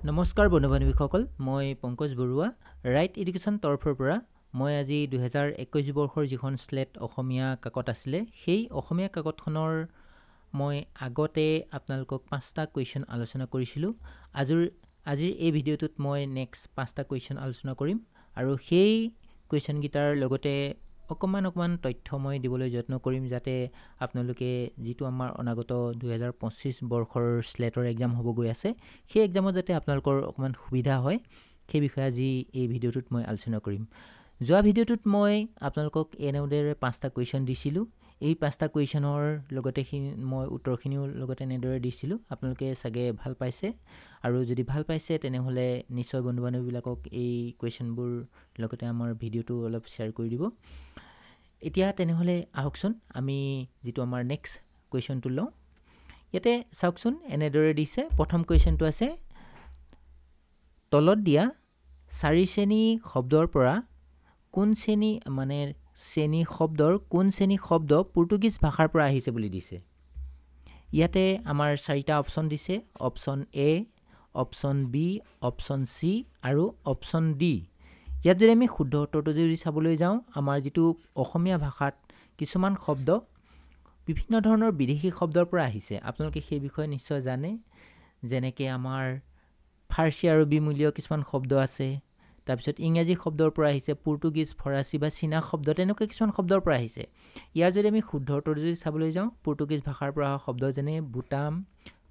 নমস্কাৰ বন্ধু-বান্ধৱীসকল, মই Pankaj Barua, right education তৰফৰ পৰা মই আজি 2021 বৰ্ষৰ যিখন স্লেট অসমীয়া কাকত আছিলে, সেই অসমীয়া কাকতখনৰ মই আগতে আপোনালোকক 5টা কুৱেশ্যন আলোচনা কৰিছিলোঁ। আজিৰ এই ভিডিঅ'টোত মই নেক্সট 5টা কুৱেশ্যন আলোচনা কৰিম আৰু সেই কুৱেশ্যনকেইটাৰ লগতে অকণমান তথ্য মই দিবলৈ যত্ন কৰিম, যাতে আপোনালোকে যিটো আমাৰ অনাগত 2025 বৰ্ষৰ স্লেটৰ এক্সাম হ'ব গৈ আছে, সেই এক্সামত যাতে আপোনালোকৰ অকণমান সুবিধা হয়, সেই বিষয়ে আজি এই ভিডিঅ'টোত মই আলোচনা কৰিম। যোৱা ভিডিঅ'টোত মই আপোনালোকক এনেদৰে 5টা কুৱেশ্যন দিছিলোঁ। এই 5টা কুৱেশ্যনৰ লগতে মই উত্তৰখিনিও লগতে এনেদৰে দিছিলোঁ। আপোনালোকে চাগে ভাল পাইছে, আৰু যদি ভাল পাইছে তেনেহ'লে নিশ্চয় বন্ধু বান্ধৱীবিলাকক এই কুৱেশ্যনবোৰ লগতে আমাৰ ভিডিঅ'টো অলপ শ্বেয়াৰ কৰি দিব। এতিয়া তেনেহ'লে আহকচোন আমি যিটো আমাৰ নেক্সট কুৱেশ্যনটো লওঁ। ইয়াতে চাওকচোন, এনেদৰে দিছে। প্ৰথম কুৱেশ্যনটো আছে, তলত দিয়া 4 শ্ৰেণী শব্দৰ পৰা কোন শ্ৰেণী শব্দৰ কোন শ্ৰেণী শব্দ পৰ্তুগীজ ভাষাৰ পৰা আহিছে বুলি দিছে। ইয়াতে আমাৰ 4টা অপশ্যন দিছে, option A, option B, option C আৰু অপশ্যন ডি। ইয়াত যদি আমি শুদ্ধ উত্তৰটো যদি চাবলৈ যাওঁ, আমাৰ যিটো অসমীয়া ভাষাত কিছুমান শব্দ বিভিন্ন ধৰণৰ বিদেশী শব্দৰ পৰা আহিছে। আপোনালোকে সেই বিষয়ে নিশ্চয় জানে, যেনেকৈ আমাৰ ফাৰ্চী আৰবী মূলীয় কিছুমান শব্দ আছে, তাৰপিছত ইংৰাজী শব্দৰ পৰা আহিছে, পৰ্তুগীজ, ফৰাচী বা চীনা শব্দ, তেনেকুৱা কিছুমান শব্দৰ পৰা আহিছে। ইয়াৰ যদি আমি শুদ্ধ উত্তৰটো যদি চাবলৈ যাওঁ, পৰ্তুগীজ ভাষাৰ পৰা অহা শব্দ যেনে বুটাম,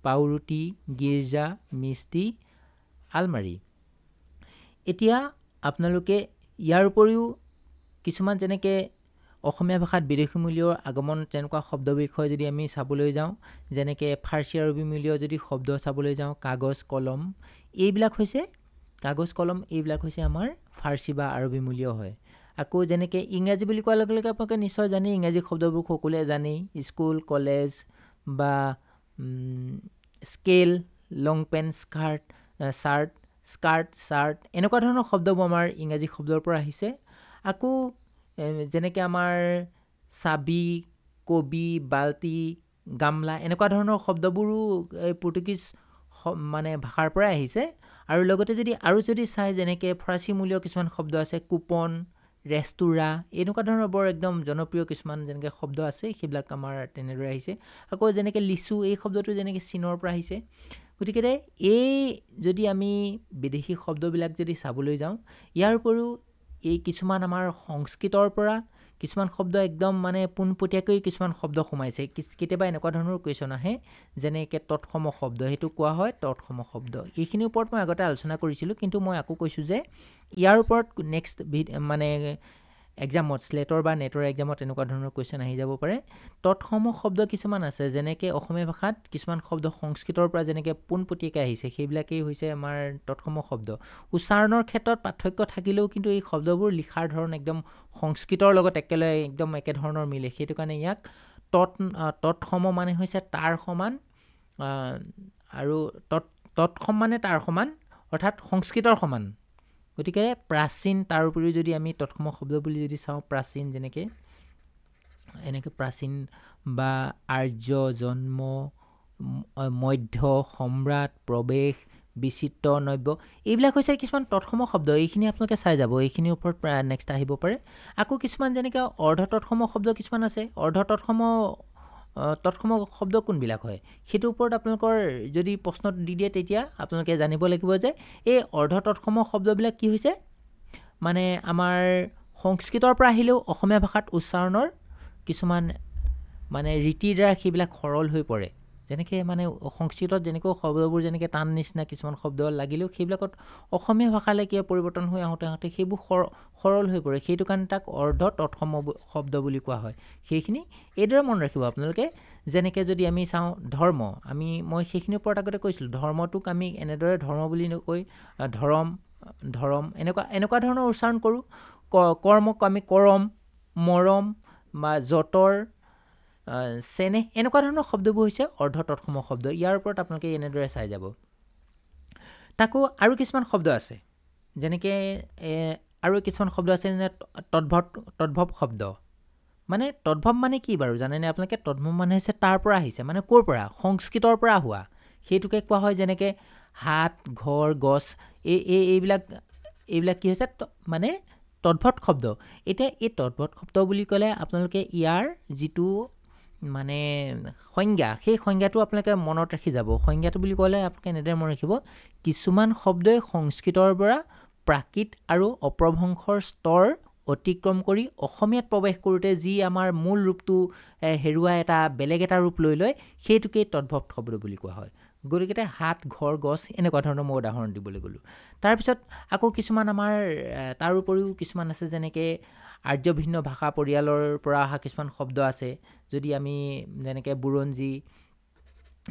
পাউৰুটি, গীৰ্জা, মিষ্টি, আলমাৰী। এতিয়া আপোনালোকে ইয়াৰ উপৰিও কিছুমান যেনেকৈ অসমীয়া ভাষাত বিদেশী মূলীয়ৰ আগমন তেনেকুৱা শব্দ বিষয়ে যদি আমি চাবলৈ যাওঁ, যেনেকৈ ফাৰ্চী আৰবী মূলীয় যদি শব্দ চাবলৈ যাওঁ, কাগজ, কলম, এইবিলাক হৈছে আমাৰ ফাৰ্চী বা আৰবী মূলীয় হয়। আকৌ যেনেকৈ ইংৰাজী বুলি কোৱাৰ লগে লগে আপোনালোকে নিশ্চয় জানেই, ইংৰাজী শব্দবোৰ সকলোৱে জানেই, স্কুল, কলেজ বা স্কেল, লং পেণ্ট, স্কাৰ্ট, এনেকুৱা ধৰণৰ শব্দবোৰ আমাৰ ইংৰাজী শব্দৰ পৰা আহিছে। আকৌ যেনেকৈ আমাৰ চাবি, কবি, বাল্টি, গামলা, এনেকুৱা ধৰণৰ শব্দবোৰো পৰ্তুগীজ ভাষাৰ পৰাই আহিছে। আৰু লগতে যদি চাই, যেনেকৈ ফৰাচী মূলীয় কিছুমান শব্দ আছে, কুপন, ৰেস্তোৰাঁ, এনেকুৱা ধৰণৰ বৰ একদম জনপ্ৰিয় কিছুমান যেনেকৈ শব্দ আছে, সেইবিলাক আমাৰ তেনেদৰে আহিছে। আকৌ যেনেকৈ লিচু, এই শব্দটো যেনেকৈ চীনৰ পৰা আহিছে। গতিকে এই যদি আমি বিদেশী শব্দবিলাক যদি চাবলৈ যাওঁ, ইয়াৰ উপৰিও এই কিছুমান আমাৰ সংস্কৃতৰ পৰা কিছুমান শব্দ একদম পোনপটীয়াকৈ কিছুমান শব্দ সোমাইছে। কেতিয়াবা এনেকুৱা ধৰণৰ কুৱেশ্যন আহে, যেনেকৈ তৎসম শব্দ, সেইটো কোৱা হয় তৎসম শব্দ। এইখিনিৰ ওপৰত মই আগতে আলোচনা কৰিছিলোঁ, কিন্তু মই আকৌ কৈছোঁ যে ইয়াৰ ওপৰত নেক্সট এক্সামত, স্লেটৰ বা নেটৰ এক্সামত এনেকুৱা ধৰণৰ কুৱেশ্যন আহি যাব পাৰে। তৎসম শব্দ কিছুমান আছে, যেনেকৈ অসমীয়া ভাষাত কিছুমান শব্দ সংস্কৃতৰ পৰা যেনেকৈ পোনপটীয়াকৈ আহিছে, সেইবিলাকেই হৈছে আমাৰ তৎসম শব্দ। উচ্চাৰণৰ ক্ষেত্ৰত পাৰ্থক্য থাকিলেও কিন্তু এই শব্দবোৰ লিখাৰ ধৰণ একদম সংস্কৃতৰ লগত একদম একেধৰণৰ মিলে। সেইটো কাৰণে ইয়াক তৎসম হৈছে তাৰ সমান, আৰু তৎসম তাৰ সমান, অৰ্থাৎ সংস্কৃতৰ সমান। গতিকে প্ৰাচীন, তাৰ উপৰিও যদি আমি তৎসম শব্দ বুলি যদি চাওঁ, প্ৰাচীন, এনেকৈ প্ৰাচীন বা আৰ্য, জন্ম, মধ্য, সম্ৰাট, প্ৰৱেশ, বিচিত্ৰ, নব্য, এইবিলাক হৈছে কিছুমান তৎসম শব্দ। এইখিনি আপোনালোকে চাই যাব, এইখিনিৰ ওপৰত নেক্সট আহিব পাৰে। আকৌ কিছুমান যেনেকৈ অৰ্ধ তৎসম শব্দ কিছুমান আছে। তৎসম শব্দ কোনবিলাক হয়, সেইটোৰ ওপৰত আপোনালোকৰ যদি প্ৰশ্ন দি দিয়ে, তেতিয়া আপোনালোকে জানিব লাগিব যে এই অৰ্ধ তৎসম শব্দবিলাক কি হৈছে, আমাৰ সংস্কৃতৰ পৰা আহিলেও অসমীয়া ভাষাত উচ্চাৰণৰ কিছুমান ৰীতিৰ দ্বাৰা সেইবিলাক সৰল হৈ পৰে। যেনেকৈ সংস্কৃতত যেনেকৈ শব্দবোৰ যেনেকৈ টান নিচিনা কিছুমান শব্দ লাগিলেও, সেইবিলাকত অসমীয়া ভাষালৈ কিয় পৰিৱৰ্তন হৈ আহোঁতে সেইবোৰ সৰল হৈ পৰে। সেইটো কাৰণে তাক অৰ্ধ তৎসম শব্দ বুলি কোৱা হয়। সেইখিনি এইদৰে মনত ৰাখিব আপোনালোকে। যেনেকৈ যদি আমি চাওঁ ধৰ্ম, মই সেইখিনিৰ ওপৰত আগতে কৈছিলোঁ, ধৰ্মটোক আমি এনেদৰে ধৰ্ম বুলি নকৈ ধৰম এনেকুৱা ধৰণৰ উচ্চাৰণ কৰোঁ। কৰ্মক আমি কৰম, মৰম বা যতৰ, চেনেহ, এনেকুৱা ধৰণৰ শব্দবোৰ হৈছে অৰ্ধ তৎসম শব্দ। ইয়াৰ ওপৰত আপোনালোকে এনেদৰে চাই যাব। তাকো আৰু কিছুমান শব্দ আছে, যেনেকৈ যেনে তদ্ভৱ শব্দ। তদ্ভৱ কি বাৰু জানেনে আপোনালোকে? তদ্ভৱ হৈছে তাৰ পৰা আহিছে, ক'ৰ পৰা? সংস্কৃতৰ পৰা হোৱা। সেইটোকে কোৱা হয় যেনেকৈ হাত ঘৰ গছ এইবিলাক কি হৈছে মানে তদ্ভৱ শব্দ এতিয়া এই তদ্ভৱ শব্দ বুলি ক'লে আপোনালোকে ইয়াৰ যিটো মানে সংজ্ঞা সেই সংজ্ঞাটো আপোনালোকে মনত ৰাখি যাব সংজ্ঞাটো বুলি ক'লে আপোনালোকে এনেদৰে মনত ৰাখিব কিছুমান শব্দই সংস্কৃতৰ পৰা প্ৰাকৃত আৰু অপ্ৰভংশৰ স্তৰ অতিক্ৰম কৰি অসমীয়াত প্ৰৱেশ কৰোঁতে যি আমাৰ মূল ৰূপটো হেৰুৱাই এটা বেলেগ এটা ৰূপ লৈ লয় সেইটোকেই তদ্ভৱ শব্দ বুলি কোৱা হয় গতিকে হাত ঘৰ গছ এনেকুৱা ধৰণৰ মই উদাহৰণ দিবলৈ গ'লোঁ তাৰপিছত আকৌ কিছুমান আমাৰ তাৰ উপৰিও কিছুমান আছে যেনেকৈ আৰ্য ভিন্ন ভাষা পৰিয়ালৰ পৰা অহা কিছুমান শব্দ আছে যদি আমি যেনেকৈ বুৰঞ্জী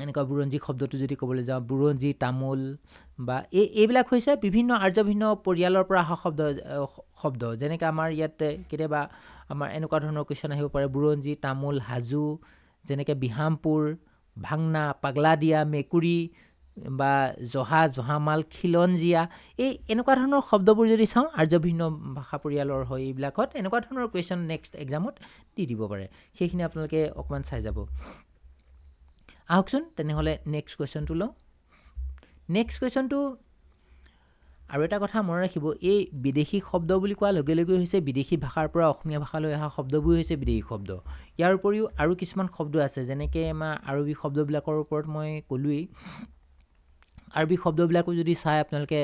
এনেকুৱা বুৰঞ্জী শব্দটো যদি ক'বলৈ যাওঁ বুৰঞ্জী তামোল বা এইবিলাক হৈছে বিভিন্ন আৰ্য ভিন্ন পৰিয়ালৰ পৰা অহা শব্দ যেনেকৈ আমাৰ ইয়াত কেতিয়াবা আমাৰ এনেকুৱা ধৰণৰ কুৱেশ্যন আহিব পাৰে বুৰঞ্জী তামোল হাজো যেনেকৈ বিহামপুৰ ভাংনা পাগলা দিয়া মেকুৰী বা জহামাল খিলঞ্জীয়া এনেকুৱা ধৰণৰ শব্দবোৰ যদি চাওঁ আৰ্য ভিন্ন ভাষা পৰিয়ালৰ হয় এইবিলাকত এনেকুৱা ধৰণৰ কুৱেশ্যন নেক্সট এক্সামত দি দিব পাৰে সেইখিনি আপোনালোকে অকণমান চাই যাব আহকচোন তেনেহ'লে নেক্সট কুৱেশ্যনটো লওঁ নেক্সট কুৱেশ্যনটো আৰু এটা কথা মনত ৰাখিব এই বিদেশী শব্দ বুলি কোৱাৰ লগে লগে হৈছে বিদেশী ভাষাৰ পৰা অসমীয়া ভাষালৈ অহা শব্দবোৰ হৈছে বিদেশী শব্দ ইয়াৰ উপৰিও আৰু কিছুমান শব্দ আছে যেনেকৈ আমাৰ আৰবী শব্দবিলাকৰ ওপৰত মই ক'লোৱেই আৰবী শব্দবিলাকো যদি চাই আপোনালোকে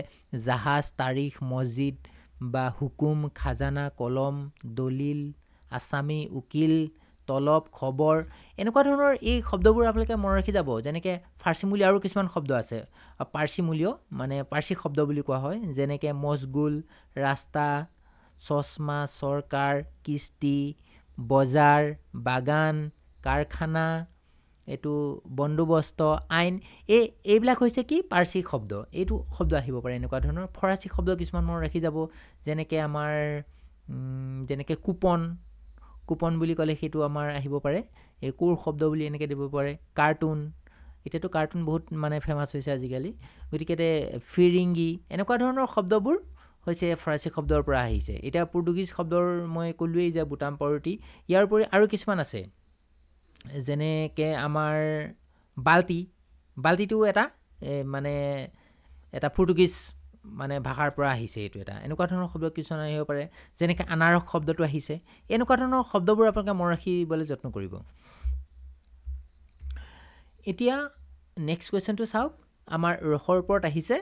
জাহাজ তাৰিখ মছজিদ বা হুকুম খাজানা কলম দলিল আছামী উকিল তলব খবৰ এনেকুৱা ধৰণৰ এই শব্দবোৰ আপোনালোকে মনত ৰাখি যাব যেনেকৈ ফাৰ্চীমূলীয় আৰু কিছুমান শব্দ আছে পাৰ্চীমূলীয় মানে পাৰ্চী শব্দ বুলি কোৱা হয় যেনেকৈ মছগুল ৰাস্তা চশমা চৰকাৰ কিস্তি বজাৰ বাগান কাৰখানা এইটো বন্দোবস্ত আইন এইবিলাক হৈছে কি পাৰ্চী শব্দ এইটো শব্দ আহিব পাৰে এনেকুৱা ধৰণৰ ফৰাচী শব্দ কিছুমান মনত ৰাখি যাব যেনেকৈ আমাৰ যেনেকৈ কুপন বুলি ক'লে সেইটো আমাৰ আহিব পাৰে এই কোৰ শব্দ বুলি এনেকৈ দিব পাৰে কাৰ্টুন এতিয়াতো কাৰ্টুন বহুত মানে ফেমাছ হৈছে আজিকালি গতিকে ফিৰিংগি এনেকুৱা ধৰণৰ শব্দবোৰ হৈছে ফৰাচী শব্দৰ পৰা আহিছে এতিয়া পৰ্তুগীজ শব্দৰ মই ক'লোৱেই যে বুটাম পাউৰুটি ইয়াৰ উপৰি আৰু কিছুমান আছে যেনেকৈ আমাৰ বাল্টিটো এটা মানে এটা পৰ্তুগীজ মানে ভাষাৰ পৰা আহিছে এইটো এটা এনেকুৱা ধৰণৰ শব্দ কিছুমান আহিব পাৰে যেনেকৈ আনাৰস শব্দটো আহিছে এনেকুৱা ধৰণৰ শব্দবোৰ আপোনালোকে মনত ৰাখিবলৈ যত্ন কৰিব এতিয়া নেক্সট কুৱেশ্যনটো চাওক আমাৰ ৰসৰ ওপৰত আহিছে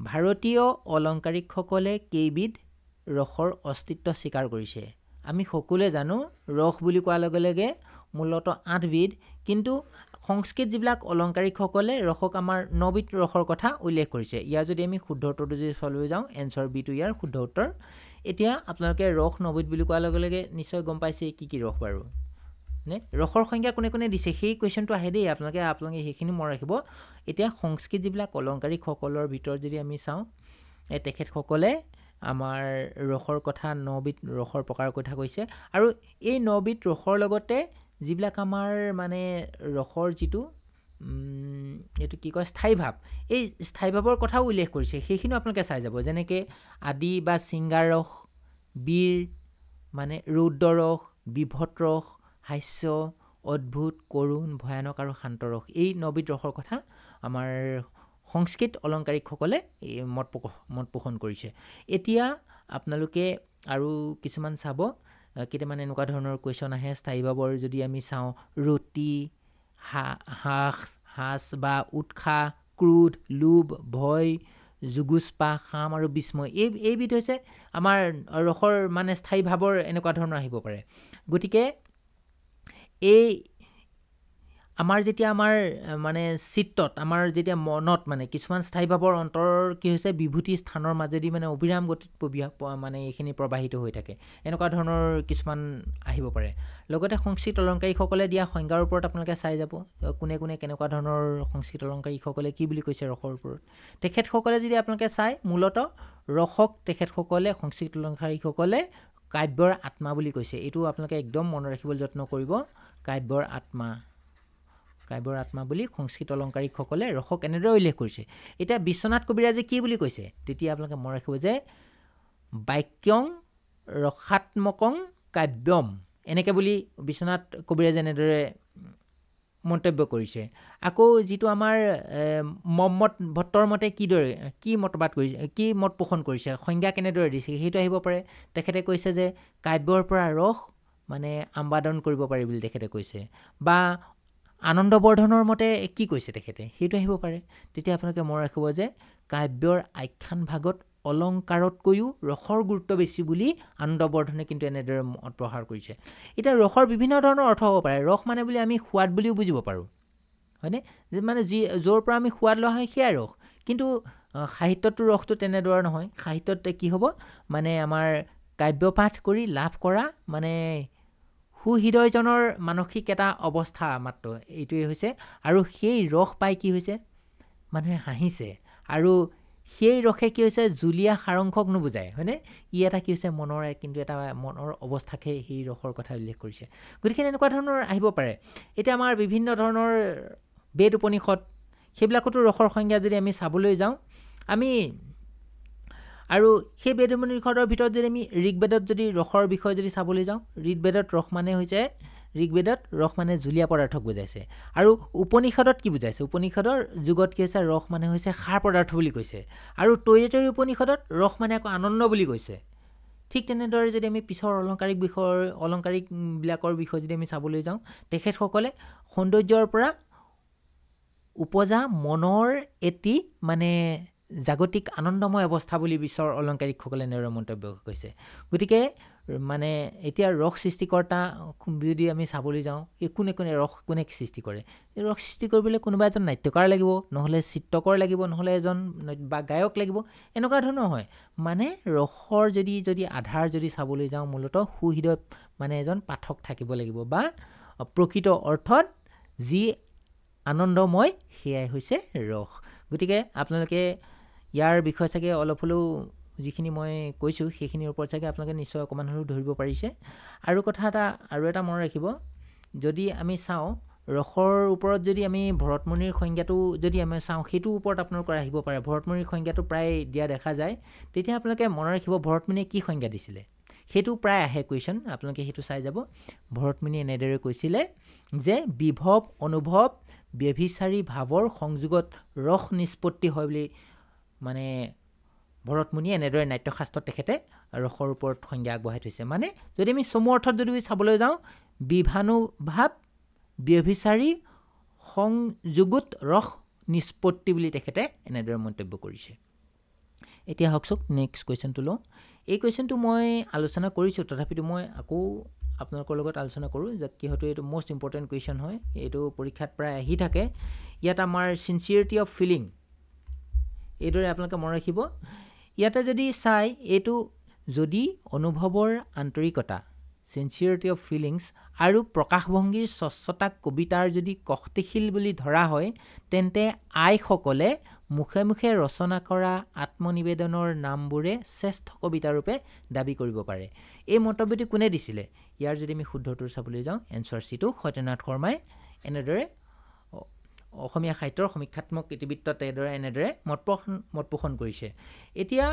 ভাৰতীয় অলংকাৰিকসকলে কেইবিধ ৰসৰ অস্তিত্ব স্বীকাৰ কৰিছে আমি সকলোৱে জানো ৰস বুলি কোৱাৰ লগে লগে মূলতঃ 8বিধ কিন্তু সংস্কৃত যিবিলাক অলংকাৰিকসকলে ৰসক আমাৰ 9বিধ ৰসৰ কথা উল্লেখ কৰিছে ইয়াৰ যদি আমি শুদ্ধ উত্তৰটো যদি চাবলৈ যাওঁ এনচাৰ বিটো ইয়াৰ শুদ্ধ উত্তৰ এতিয়া আপোনালোকে ৰস 9বিধ বুলি কোৱাৰ লগে লগে নিশ্চয় গম পাইছে কি ৰস বাৰু নে ৰসৰ সংজ্ঞা কোনে দিছে সেই কুৱেশ্যনটো আহে দেই আপোনালোকে সেইখিনি মনত ৰাখিব এতিয়া সংস্কৃত যিবিলাক অলংকাৰিকসকলৰ ভিতৰত যদি আমি চাওঁ তেখেতসকলে আমাৰ ৰসৰ কথা 9বিধ ৰসৰ প্ৰকাৰৰ কথা কৈছে আৰু এই 9বিধ ৰসৰ লগতে যিবিলাক আমাৰ মানে ৰসৰ যিটো এইটো কি কয় স্থায়ী ভাৱ এই স্থায়ী ভাৱৰ কথাও উল্লেখ কৰিছে সেইখিনিও আপোনালোকে চাই যাব যেনেকৈ আদি বা চিংগাৰ ৰস বীৰ মানে ৰৌদ্ৰ ৰস বিভৎ ৰস হাস্য অদ্ভুত কৰুণ ভয়ানক আৰু শান্ত ৰস এই 9বিধ ৰসৰ কথা আমাৰ সংস্কৃত অলংকাৰিকসকলে মত পোষণ কৰিছে এতিয়া আপোনালোকে আৰু কিছুমান চাব কেইটামান এনেকুৱা ধৰণৰ কুৱেশ্যন আহে স্থায়ী ভাৱৰ যদি আমি চাওঁ ৰুটি হাস বা উৎসাহ ক্ৰোধ লোভ ভয় যুগুষ্পা খাম আৰু বিস্ময় এইবিধ হৈছে আমাৰ ৰসৰ মানে স্থায়ী ভাৱৰ এনেকুৱা ধৰণৰ আহিব পাৰে গতিকে এই আমাৰ যেতিয়া আমাৰ মানে চিত্তত আমাৰ যেতিয়া মনত মানে কিছুমান স্থায়ী ভাৱৰ অন্তৰ কি হৈছে বিভূতি স্থানৰ মাজেদি মানে অবিৰাম গতিত মানে এইখিনি প্ৰবাহিত হৈ থাকে এনেকুৱা ধৰণৰ কিছুমান আহিব পাৰে লগতে সংস্কৃত অলংকাৰিকসকলে দিয়া সংজ্ঞাৰ ওপৰত আপোনালোকে চাই যাব কোনে কেনেকুৱা ধৰণৰ সংস্কৃত অলংকাৰিকসকলে কি বুলি কৈছে ৰসৰ ওপৰত তেখেতসকলে যদি আপোনালোকে চাই মূলতঃ ৰসক তেখেতসকলে সংস্কৃত অলংকাৰিকসকলে কাব্যৰ আত্মা বুলি কৈছে এইটো আপোনালোকে একদম মনত ৰাখিবলৈ যত্ন কৰিব কাব্যৰ আত্মা বুলি সংস্কৃত অলংকাৰিকসকলে ৰসক এনেদৰে উল্লেখ কৰিছে এতিয়া বিশ্বনাথ কবিৰাজে কি বুলি কৈছে তেতিয়া আপোনালোকে মনত ৰাখিব যে বাক্যং ৰসাত্মকং কাব্যম এনেকৈ বুলি বিশ্বনাথ কবিৰাজে এনেদৰে মন্তব্য কৰিছে। আকৌ যিটো আমাৰ মহম্মদ ভট্টৰ মতে কি মতবাদ কৰিছে, কি মত পোষণ কৰিছে, সংজ্ঞা কেনেদৰে দিছে সেইটো আহিব পাৰে। তেখেতে কৈছে যে কাব্যৰ পৰা ৰস মানে আম্বাদন কৰিব পাৰি বুলি তেখেতে কৈছে। বা আনন্দবৰ্ধনৰ মতে কি কৈছে তেখেতে, সেইটো আহিব পাৰে। তেতিয়া আপোনালোকে মনত ৰাখিব যে কাব্যৰ আখ্যান ভাগত অলংকাৰতকৈও ৰসৰ গুৰুত্ব বেছি বুলি আনন্দবৰ্ধনে কিন্তু এনেদৰে মত প্ৰসাৰ কৰিছে। এতিয়া ৰসৰ বিভিন্ন ধৰণৰ অৰ্থ হ'ব পাৰে। ৰস মানে বুলি আমি সোৱাদ বুলিও বুজিব পাৰোঁ, হয়নে? যে মানে য'ৰ পৰা আমি সোৱাদ লোৱা হয় সেয়াই ৰস। কিন্তু সাহিত্যতটো ৰসটো তেনেদৰে নহয়। সাহিত্যত কি হ'ব, মানে আমাৰ কাব্য পাঠ কৰি লাভ কৰা মানে সুহৃদয়জনৰ মানসিক এটা অৱস্থা মাত্ৰ এইটোৱে হৈছে। আৰু সেই ৰস পাই কি হৈছে, মানুহে হাঁহিছে। আৰু সেই ৰসে কি হৈছে, জুলীয়া সাৰংশক নুবুজায়, হয়নে? ই এটা কি হৈছে, মনৰ কিন্তু এটা মনৰ অৱস্থাকে সেই ৰসৰ কথা উল্লেখ কৰিছে। গতিকে এনেকুৱা ধৰণৰ আহিব পাৰে। এতিয়া আমাৰ বিভিন্ন ধৰণৰ বেদ উপনিষদ, সেইবিলাকতো ৰসৰ সংজ্ঞা যদি আমি চাবলৈ যাওঁ, আমি আৰু সেই বেদ উপনিষদৰ ভিতৰত যদি আমি ঋগ্বেদত যদি ৰসৰ বিষয়ে যদি চাবলৈ যাওঁ, ঋগ্বেদত ৰস মানে হৈছে, ঋগ্বেদত ৰস মানে জুলীয়া পদাৰ্থক বুজাইছে। আৰু উপনিষদত কি বুজাইছে, উপনিষদৰ যুগত কি হৈছে, ৰস মানে হৈছে সাৰ পদাৰ্থ বুলি কৈছে। আৰু তৈৰেতৰি উপনিষদত ৰস মানে আকৌ আনন্দ বুলি কৈছে। ঠিক তেনেদৰে যদি আমি পিছৰ অলংকাৰিকবিলাকৰ বিষয়ে যদি আমি চাবলৈ যাওঁ, তেখেতসকলে সৌন্দৰ্যৰ পৰা উপজা মনৰ এটি মানে জাগতিক আনন্দময় অৱস্থা বুলি বিশ্বৰ অলংকাৰিকসকলে এনেদৰে মন্তব্য কৰিছে। গতিকে মানে এতিয়া ৰস সৃষ্টিকৰ্তা যদি আমি চাবলৈ যাওঁ, কোনে ৰস কোনে সৃষ্টি কৰে? ৰস সৃষ্টি কৰিবলৈ কোনোবা এজন নাট্যকাৰ লাগিব, নহ'লে চিত্ৰকৰ লাগিব, নহ'লে এজন বা গায়ক লাগিব, এনেকুৱা ধৰণৰ হয়। মানে ৰসৰ যদি আধাৰ যদি চাবলৈ যাওঁ, মূলতঃ সুহৃদয় মানে এজন পাঠক থাকিব লাগিব, বা প্ৰকৃত অৰ্থত যি আনন্দময় সেয়াই হৈছে ৰস। গতিকে আপোনালোকে ইয়াৰ বিষয়ে চাগে অলপ হ'লেও যিখিনি মই কৈছোঁ সেইখিনিৰ ওপৰত চাগে আপোনালোকে নিশ্চয় অকণমান হ'লেও ধৰিব পাৰিছে। আৰু এটা মনত ৰাখিব, যদি আমি চাওঁ ৰসৰ ওপৰত যদি আমি ভৰতমুনিৰ সংজ্ঞাটো যদি আমি চাওঁ, সেইটোৰ ওপৰত আপোনালোকৰ আহিব পাৰে। ভৰতমুনিৰ সংজ্ঞাটো প্ৰায় দিয়া দেখা যায়। তেতিয়া আপোনালোকে মনত ৰাখিব ভৰতমুনিয়ে কি সংজ্ঞা দিছিলে, সেইটো প্ৰায় আহে কুৱেশ্যন, আপোনালোকে সেইটো চাই যাব। ভৰতমুনিয়ে এনেদৰে কৈছিলে যে বিভৱ অনুভৱ ব্যভিচাৰী ভাৱৰ সংযোগত ৰস নিষ্পত্তি হয় বুলি মানে ভৰতমুনিয়ে এনেদৰে নাট্যশাস্ত্ৰত তেখেতে ৰসৰ ওপৰত সংজ্ঞা আগবঢ়াই থৈছে। মানে যদি আমি চমু অৰ্থত যদি চাবলৈ যাওঁ, বিভানুভাৱ ব্যভিচাৰী সংযোগত ৰস নিষ্পত্তি বুলি তেখেতে এনেদৰে মন্তব্য কৰিছে। এতিয়া আহকচোন নেক্সট কুৱেশ্যনটো লওঁ। এই কুৱেশ্যনটো মই আলোচনা কৰিছোঁ, তথাপিতো মই আকৌ আপোনালোকৰ লগত আলোচনা কৰোঁ, যে কিহতো এইটো মষ্ট ইম্পৰ্টেণ্ট কুৱেশ্যন হয়। এইটো পৰীক্ষাত প্ৰায় আহি থাকে। ইয়াত আমাৰ চিনচিয়াৰিটি অফ ফিলিং, এইদৰে আপোনালোকে মনত ৰাখিব। ইয়াতে যদি চাই, এইটো যদি অনুভৱৰ আন্তৰিকতা, চিনচিয়াৰিটি অফ ফিলিংছ আৰু প্ৰকাশভংগীৰ স্বচ্ছতাক কবিতাৰ যদি কষ্টিশীল বুলি ধৰা হয়, তেন্তে আইসকলে মুখে মুখে ৰচনা কৰা আত্মনিবেদনৰ নামবোৰে শ্ৰেষ্ঠ কবিতাৰূপে দাবী কৰিব পাৰে। এই মন্তব্যটি কোনে দিছিলে? ইয়াৰ যদি আমি শুদ্ধটো চাবলৈ যাওঁ, এনচাৰ চিটো সত্যনাথ শৰ্মাই এনেদৰে অসমীয়া সাহিত্যৰ সমীক্ষাত্মক ইতিবৃত্তত এনেদৰে মত পোষণ কৰিছে। এতিয়া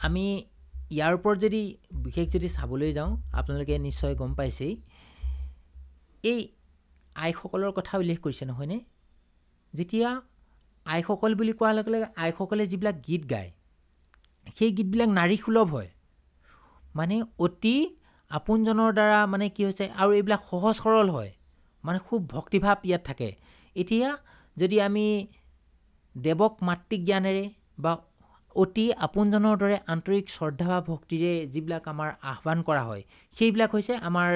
আমি ইয়াৰ ওপৰত যদি বিশেষ যদি চাবলৈ যাওঁ, আপোনালোকে নিশ্চয় গম পাইছেই, এই আইসকলৰ কথা উল্লেখ কৰিছে নহয়নে? যেতিয়া আইসকল বুলি কোৱাৰ লগে লগে আইসকলে যিবিলাক গীত গায়, সেই গীতবিলাক নাৰী সুলভ হয়, মানে অতি আপোনজনৰ দ্বাৰা মানে কি হৈছে, আৰু এইবিলাক সহজ সৰল হয়, মানে খুব ভক্তিভাৱ ইয়াত থাকে। এতিয়া যদি আমি দেৱক মাতৃজ্ঞানেৰে বা অতি আপোনজনৰ দৰে আন্তৰিক শ্ৰদ্ধা বা ভক্তিৰে যিবিলাক আমাৰ আহ্বান কৰা হয়, সেইবিলাক হৈছে আমাৰ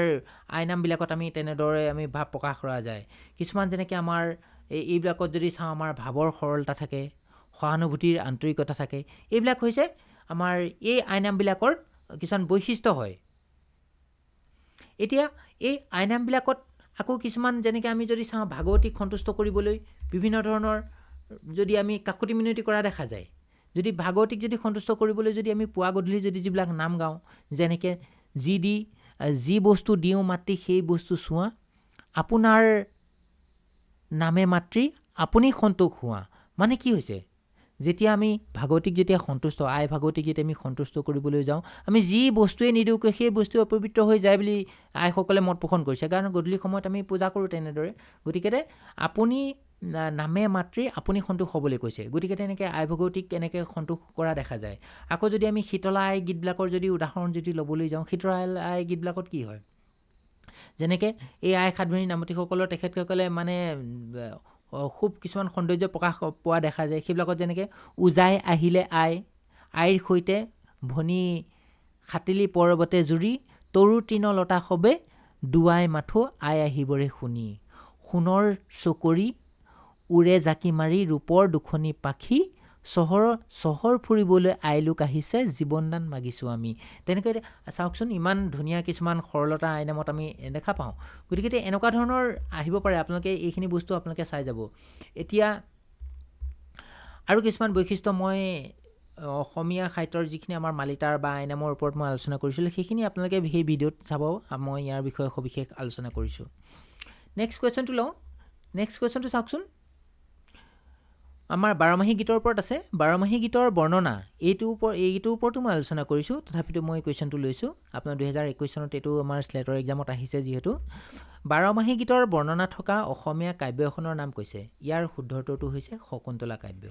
আইনামবিলাকত আমি তেনেদৰে আমি ভাৱ প্ৰকাশ কৰা যায়। কিছুমান যেনেকৈ আমাৰ এইবিলাকত যদি চাওঁ, আমাৰ ভাৱৰ সৰলতা থাকে, সহানুভূতিৰ আন্তৰিকতা থাকে, এইবিলাক হৈছে আমাৰ এই আইনামবিলাকৰ কিছুমান বৈশিষ্ট্য হয়। এতিয়া এই আইনামবিলাকত আকৌ কিছুমান যেনেকৈ আমি যদি চাওঁ, ভাগৱতীক সন্তুষ্ট কৰিবলৈ বিভিন্ন ধৰণৰ যদি আমি কাকতি মিনতি কৰা দেখা যায়। যদি ভাগৱতীক যদি সন্তুষ্ট কৰিবলৈ যদি আমি পুৱা গধূলি যদি যিবিলাক নাম গাওঁ, যেনেকৈ যি বস্তু দিওঁ মাতৃ সেই বস্তু চোৱা, আপোনাৰ নামে মাতৃ আপুনি সন্তোষ হোৱা, মানে কি হৈছে, যেতিয়া আমি ভাগৱতীক যেতিয়া সন্তুষ্ট আই ভাগৱতীক যেতিয়া আমি সন্তুষ্ট কৰিবলৈ যাওঁ আমি যি বস্তুৱে নিদিওঁ সেই বস্তু অপবিত্ৰ হৈ যায় বুলি আইসকলে মত পোষণ কৰিছে কাৰণ গধূলি সময়ত আমি পূজা কৰোঁ তেনেদৰে গতিকে আপুনি নামে মাতৃ আপুনি সন্তোষ হ'বলৈ কৈছে গতিকে তেনেকৈ আই ভাগৱতীক এনেকৈ সন্তোষ কৰা দেখা যায় আকৌ যদি আমি শীতলা আই গীতবিলাকৰ যদি উদাহৰণ যদি ল'বলৈ যাওঁ শীতলা আই গীতবিলাকত কি হয় যেনেকৈ এই আই সাধুনী নামতীসকলৰ তেখেতসকলে মানে খুব কিছুমান সৌন্দৰ্য প্ৰকাশ পোৱা দেখা যায় সেইবিলাকত যেনেকৈ উজাই আহিলে আইৰ সৈতে ভনী খাটিলি পৰ্বতে জুৰি তৰু তৃণ লতা সবে দুৱাই মাথো আই আহিবৰে শুনি সোণৰ চকৰি উৰে জাকি মাৰি ৰূপৰ দুখনি পাখি চহৰ ফুৰিবলৈ আইলোক আহিছে জীৱনদান মাগিছোঁ আমি তেনেকৈ চাওকচোন ইমান ধুনীয়া কিছুমান সৰলতা আই নামত আমি দেখা পাওঁ গতিকে এনেকুৱা ধৰণৰ আহিব পাৰে আপোনালোকে এইখিনি বস্তু আপোনালোকে চাই যাব এতিয়া আৰু কিছুমান বৈশিষ্ট্য মই অসমীয়া সাহিত্যৰ যিখিনি আমাৰ মালিতাৰ বা আই নামৰ ওপৰত মই আলোচনা কৰিছিলোঁ সেইখিনি আপোনালোকে সেই ভিডিঅ'ত চাব মই ইয়াৰ বিষয়ে সবিশেষ আলোচনা কৰিছোঁ নেক্সট কুৱেশ্যনটো লওঁ নেক্সট কুৱেশ্যনটো চাওকচোন আমাৰ বাৰমাহী গীতৰ ওপৰত আছে বাৰমাহী গীতৰ বৰ্ণনা এইটোৰ ওপৰতো মই আলোচনা কৰিছোঁ তথাপিতো মই কুৱেশ্যনটো লৈছোঁ আপোনাৰ 2021 চনত এইটো আমাৰ স্লেটৰ এক্সামত আহিছে যিহেতু বাৰমাহী গীতৰ বৰ্ণনা থকা অসমীয়া কাব্য এখনৰ নাম কৈছে ইয়াৰ শুদ্ধ উত্তৰটো হৈছে শকুন্তলা কাব্য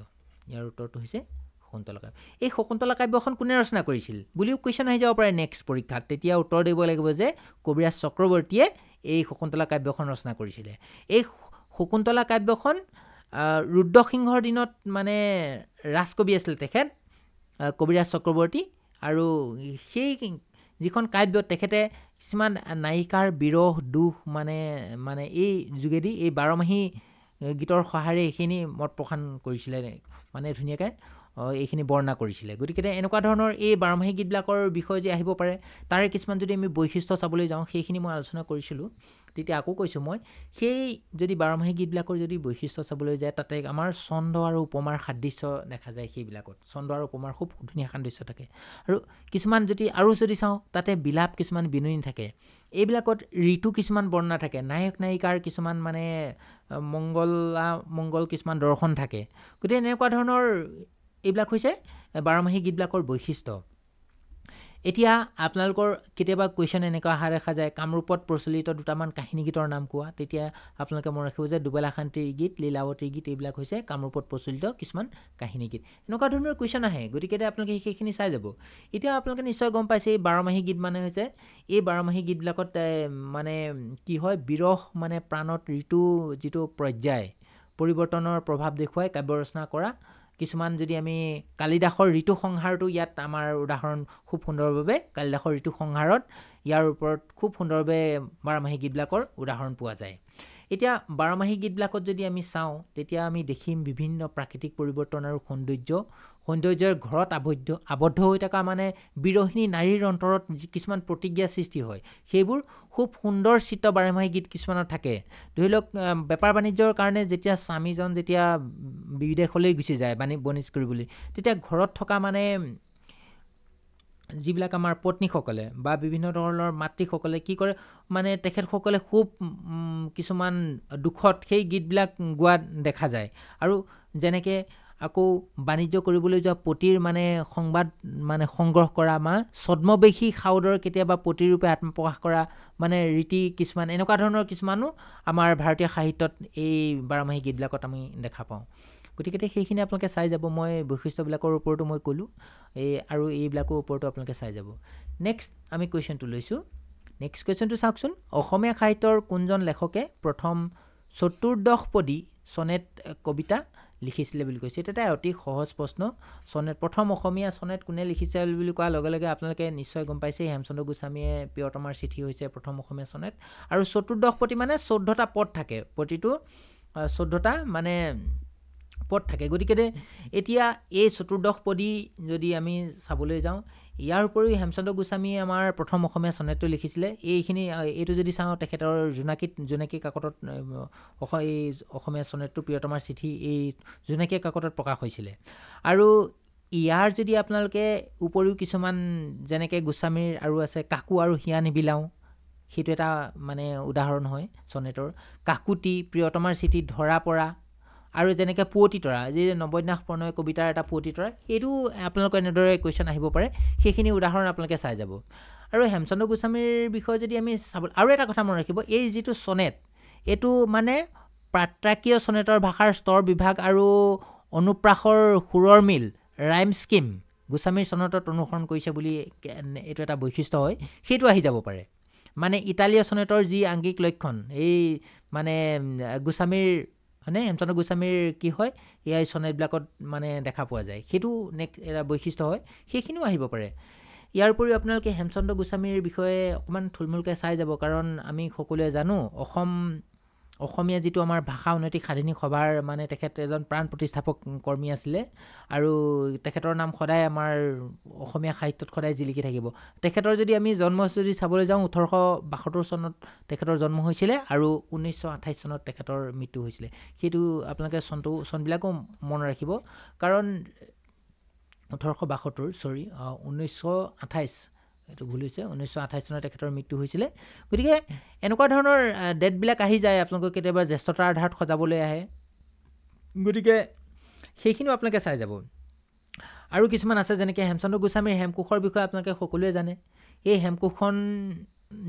ইয়াৰ উত্তৰটো হৈছে শকুন্তলা কাব্য এই শকুন্তলা কাব্যখন কোনে ৰচনা কৰিছিল বুলিও কুৱেশ্যন আহি যাব পাৰে নেক্সট পৰীক্ষাত তেতিয়া উত্তৰ দিব লাগিব যে কবিৰাজ চক্ৰৱৰ্তীয়ে এই শকুন্তলা কাব্যখন ৰচনা কৰিছিলে এই শকুন্তলা কাব্যখন ৰুদ্ৰসিংহৰ দিনত মানে ৰাজকবি আছিলে তেখেত কবিৰাজ চক্ৰৱৰ্তী আৰু সেই যিখন কাব্য তেখেতে কিছুমান নায়িকাৰ বিৰহ দুখ মানে এই যোগেদি এই বাৰমাহী গীতৰ সহায়েৰে এইখিনি মত প্ৰকাশ কৰিছিলে মানে ধুনীয়াকৈ এইখিনি বৰ্ণনা কৰিছিলে গতিকে এনেকুৱা ধৰণৰ এই বাৰমাহী গীতবিলাকৰ বিষয়ে যে আহিব পাৰে তাৰে কিছুমান যদি আমি বৈশিষ্ট্য চাবলৈ যাওঁ সেইখিনি মই আলোচনা কৰিছিলোঁ তেতিয়া আকৌ কৈছোঁ মই সেই যদি বাৰমাহী গীতবিলাকৰ যদি বৈশিষ্ট্য চাবলৈ যায় তাতে আমাৰ ছন্দ আৰু উপমাৰ সাদৃশ্য দেখা যায় সেইবিলাকত ছন্দ আৰু উপমাৰ খুব ধুনীয়া সাদৃশ্য থাকে আৰু কিছুমান যদি চাওঁ তাতে বিলাপ কিছুমান বিননি থাকে এইবিলাকত ঋতু কিছুমান বৰ্ণনা থাকে নায়ক নায়িকাৰ কিছুমান মানে মংগল কিছুমান দৰ্শন থাকে গতিকে এনেকুৱা ধৰণৰ এইবিলাক হৈছে বাৰমাহী গীতবিলাকৰ বৈশিষ্ট্য এতিয়া আপোনালোকৰ কেতিয়াবা কুৱেশ্যন এনেকুৱা অহা দেখা যায় কামৰূপত প্ৰচলিত দুটামান কাহিনী গীতৰ নাম কোৱা তেতিয়া আপোনালোকে মনত ৰাখিব যে দুবেলাশান্তিৰ গীত লীলাৱতীৰ গীত এইবিলাক হৈছে কামৰূপত প্ৰচলিত কিছুমান কাহিনী গীত এনেকুৱা ধৰণৰ কুৱেশ্যন আহে গতিকে আপোনালোকে সেইখিনি চাই যাব এতিয়া আপোনালোকে নিশ্চয় গম পাইছে এই বাৰমাহী গীত মানে হৈছে এই বাৰমাহী গীতবিলাকত মানে কি হয় বিৰহ মানে প্ৰাণত ঋতু যিটো পৰ্যায় পৰিৱৰ্তনৰ প্ৰভাৱ দেখুৱাই কাব্য ৰচনা কৰা কিছুমান যদি আমি কালিদাসৰ ঋতু সংহাৰটো ইয়াত আমাৰ উদাহৰণ খুব সুন্দৰভাৱে কালিদাসৰ ঋতু সংহাৰত ইয়াৰ ওপৰত খুব সুন্দৰভাৱে বাৰমাহী গীতবিলাকৰ উদাহৰণ পোৱা যায় এতিয়া বাৰমাহী গীতবিলাকত যদি আমি চাওঁ তেতিয়া আমি দেখিম বিভিন্ন প্ৰাকৃতিক পৰিৱৰ্তন আৰু সৌন্দৰ্যৰ ঘৰত আবদ্ধ হৈ থকা মানে বিৰহিনী নাৰীৰ অন্তৰত কিছুমান প্ৰতিজ্ঞা সৃষ্টি হয় সেইবোৰ খুব সুন্দৰ চিত্ৰ বাৰমাহী গীত কিছুমানত থাকে ধৰি লওক বেপাৰ বাণিজ্যৰ কাৰণে যেতিয়া স্বামীজন যেতিয়া বিদেশলৈ গুচি যায় বণিজ কৰিবলৈ তেতিয়া ঘৰত থকা মানে যিবিলাক আমাৰ পত্নীসকলে বা বিভিন্ন ধৰণৰ মাতৃসকলে কি কৰে মানে তেখেতসকলে খুব কিছুমান দুখত সেই গীতবিলাক গোৱা দেখা যায় আৰু যেনেকৈ আকৌ বাণিজ্য কৰিবলৈ যোৱা পতিৰ মানে সংবাদ মানে সংগ্ৰহ কৰা ছদ্মবেশী সাউদৰ কেতিয়াবা পতিৰূপে আত্মপ্ৰকাশ কৰা মানে ৰীতি কিছুমান এনেকুৱা ধৰণৰ কিছুমানো আমাৰ ভাৰতীয় সাহিত্যত এই বাৰমাহী গীতবিলাকত আমি দেখা পাওঁ গতিকে সেইখিনি আপোনালোকে চাই যাব মই বৈশিষ্ট্যবিলাকৰ ওপৰতো মই ক'লোঁ আৰু এইবিলাকৰ ওপৰতো আপোনালোকে চাই যাব নেক্সট আমি কুৱেশ্যনটো লৈছোঁ নেক্সট কুৱেশ্যনটো চাওকচোন অসমীয়া সাহিত্যৰ কোনজন লেখকে প্ৰথম চতুৰ্দশপদী চনেট কবিতা লিখিছিলে বুলি কৈছে এটা অতি সহজ প্ৰশ্ন প্ৰথম অসমীয়া চনেট কোনে লিখিছে বুলি কোৱাৰ লগে লগে আপোনালোকে নিশ্চয় গম পাইছে হেমচন্দ্ৰ গোস্বামীয়ে প্ৰিয়তমাৰ চিঠি হৈছে প্ৰথম অসমীয়া চনেট আৰু চতুৰ্দশপদী মানে 14টা পদ থাকে প্ৰতিটো 14টা মানে পদ থাকে গতিকে এতিয়া এই চতুৰ্দশপদী যদি আমি চাবলৈ যাওঁ ইয়াৰ উপৰিও হেমচন্দ্ৰ গোস্বামীয়ে আমাৰ প্ৰথম অসমীয়া চনেটটো লিখিছিলে এইটো যদি চাওঁ তেখেতৰ জোনাকী কাকতত এই অসমীয়া চনেটটো প্ৰিয়তমাৰ চিঠি এই জোনাকী কাকতত প্ৰকাশ হৈছিলে আৰু ইয়াৰ যদি আপোনালোকে উপৰিও কিছুমান যেনেকৈ গোস্বামীৰ আৰু আছে কাকু আৰু হিয়া নিবিলাওঁ সেইটো এটা মানে উদাহৰণ হয় চনেটৰ কাকুতি প্ৰিয়তমাৰ চিঠি ধৰা পৰা আৰু যেনেকৈ পুৱতি তৰা যি নৱন্যাস প্ৰণয় কবিতাৰ এটা পুৱতি তৰা এইটো আপোনালোকৰ এনেদৰে কুৱেশ্যন আহিব পাৰে সেইখিনি উদাহৰণ আপোনালোকে চাই যাব আৰু হেমচন্দ্ৰ গোস্বামীৰ বিষয়ে যদি আমি চাব আৰু এটা কথা মনত ৰাখিব এই যিটো চনেট এইটো মানে প্ৰাত্ৰাকীয় চনেটৰ ভাষাৰ স্তৰ বিভাগ আৰু অনুপ্ৰাসৰ সুৰৰ মিল ৰাইম স্কিম গোস্বামীৰ চনেটত অনুসৰণ কৰিছে বুলি এইটো এটা বৈশিষ্ট্য হয় সেইটো আহি যাব পাৰে মানে ইটালীয় চনেটৰ যি আংগিক লক্ষণ এই মানে গোস্বামীৰ মানে হেমচন্দ্ৰ গোস্বামীৰ কি হয় এই চনেটবিলাকত মানে দেখা পোৱা যায় সেইটো নেক্সট এটা বৈশিষ্ট্য হয় সেইখিনিও আহিব পাৰে ইয়াৰ উপৰিও আপোনালোকে হেমচন্দ্ৰ গোস্বামীৰ বিষয়ে অকণমান থুলমূলকৈ চাই যাব কাৰণ আমি সকলোৱে জানো অসমীয়া যিটো আমাৰ ভাষা উন্নতি সাধিনী সভাৰ মানে তেখেত এজন প্ৰাণ প্ৰতিষ্ঠাপক কৰ্মী আছিলে আৰু তেখেতৰ নাম সদায় আমাৰ অসমীয়া সাহিত্যত সদায় জিলিকি থাকিব তেখেতৰ যদি আমি জন্ম যদি চাবলৈ যাওঁ 1872 চনত তেখেতৰ জন্ম হৈছিলে আৰু 1928 চনত তেখেতৰ মৃত্যু হৈছিলে সেইটো আপোনালোকে চনবিলাকো মনত ৰাখিব কাৰণ 1928 এইটো ভুল হৈছে 1928 চনত তেখেতৰ মৃত্যু হৈছিলে গতিকে এনেকুৱা ধৰণৰ ডেটবিলাক আহি যায় আপোনালোকক কেতিয়াবা জ্যেষ্ঠতাৰ আধাৰত সজাবলৈ আহে গতিকে সেইখিনিও আপোনালোকে চাই যাব আৰু কিছুমান আছে যেনেকৈ হেমচন্দ্ৰ গোস্বামীৰ হেমকোষৰ বিষয়ে আপোনালোকে সকলোৱে জানে এই হেমকোষখন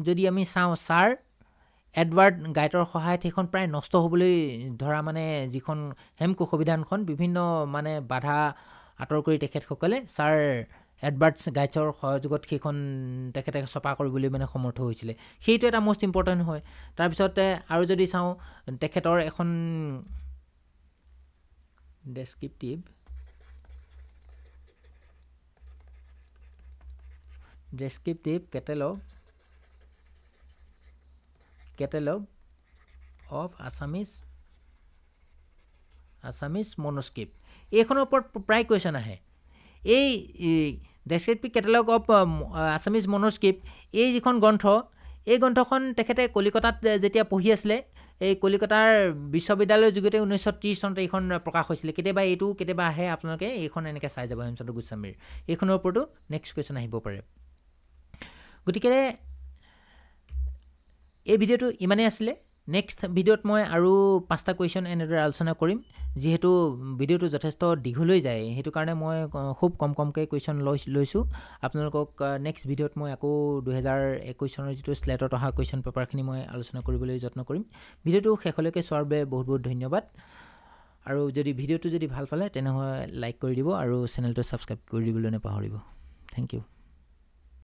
যদি আমি চাওঁ ছাৰ এডৱাৰ্ড গাইটৰ সহায়ত সেইখন প্ৰায় নষ্ট হ'বলৈ ধৰা মানে যিখন হেমকোষ অভিধানখন বিভিন্ন মানে বাধা আঁতৰ কৰি তেখেতসকলে ছাৰ এডৱাৰ্ড গাইটৰ সহযোগত সেইখন তেখেতে ছপা কৰিবলৈ মানে সমৰ্থ হৈছিলে সেইটো এটা মষ্ট ইম্পৰ্টেণ্ট হয় তাৰপিছতে আৰু যদি চাওঁ তেখেতৰ এখন ডেছক্ৰিপটিভ কেটেলগ অফ আছামিজ মনোস্ক্ৰিপ্ট এইখনৰ ওপৰত প্ৰায় কুৱেশ্যন আহে এই ডেছক্ৰিপটিভ কেটেলগ অফ আছামিজ মনোস্ক্ৰিপ্ট এই যিখন গ্ৰন্থ এই গ্ৰন্থখন তেখেতে কলিকতাত যেতিয়া পঢ়ি আছিলে এই কলিকতাৰ বিশ্ববিদ্যালয়ৰ যোগেতে 1930 চনত এইখন প্ৰকাশ হৈছিলে কেতিয়াবা আহে আপোনালোকে এইখন এনেকৈ চাই যাব হেমচন্দ্ৰ গোস্বামীৰ এইখনৰ ওপৰতো নেক্সট কুৱেশ্যন আহিব পাৰে গতিকে এই ভিডিঅ'টো ইমানেই আছিলে নেক্সট ভিডিঅ'ত মই আৰু 5টা কুৱেশ্যন এনেদৰে আলোচনা কৰিম যিহেতু ভিডিঅ'টো যথেষ্ট দীঘলৈ যায় সেইটো কাৰণে মই খুব কমকৈ কুৱেশ্যন লৈছোঁ আপোনালোকক নেক্সট ভিডিঅ'ত মই আকৌ 2021 চনৰ যিটো স্লেটত অহা কুৱেশ্যন পেপাৰখিনি মই আলোচনা কৰিবলৈ যত্ন কৰিম ভিডিঅ'টো শেষলৈকে চোৱাৰ বাবে বহুত বহুত ধন্যবাদ আৰু যদি ভিডিঅ'টো যদি ভাল পালে তেনেহ'লে লাইক কৰি দিব আৰু চেনেলটো ছাবস্ক্ৰাইব কৰি দিবলৈ নাপাহৰিব থেংক ইউ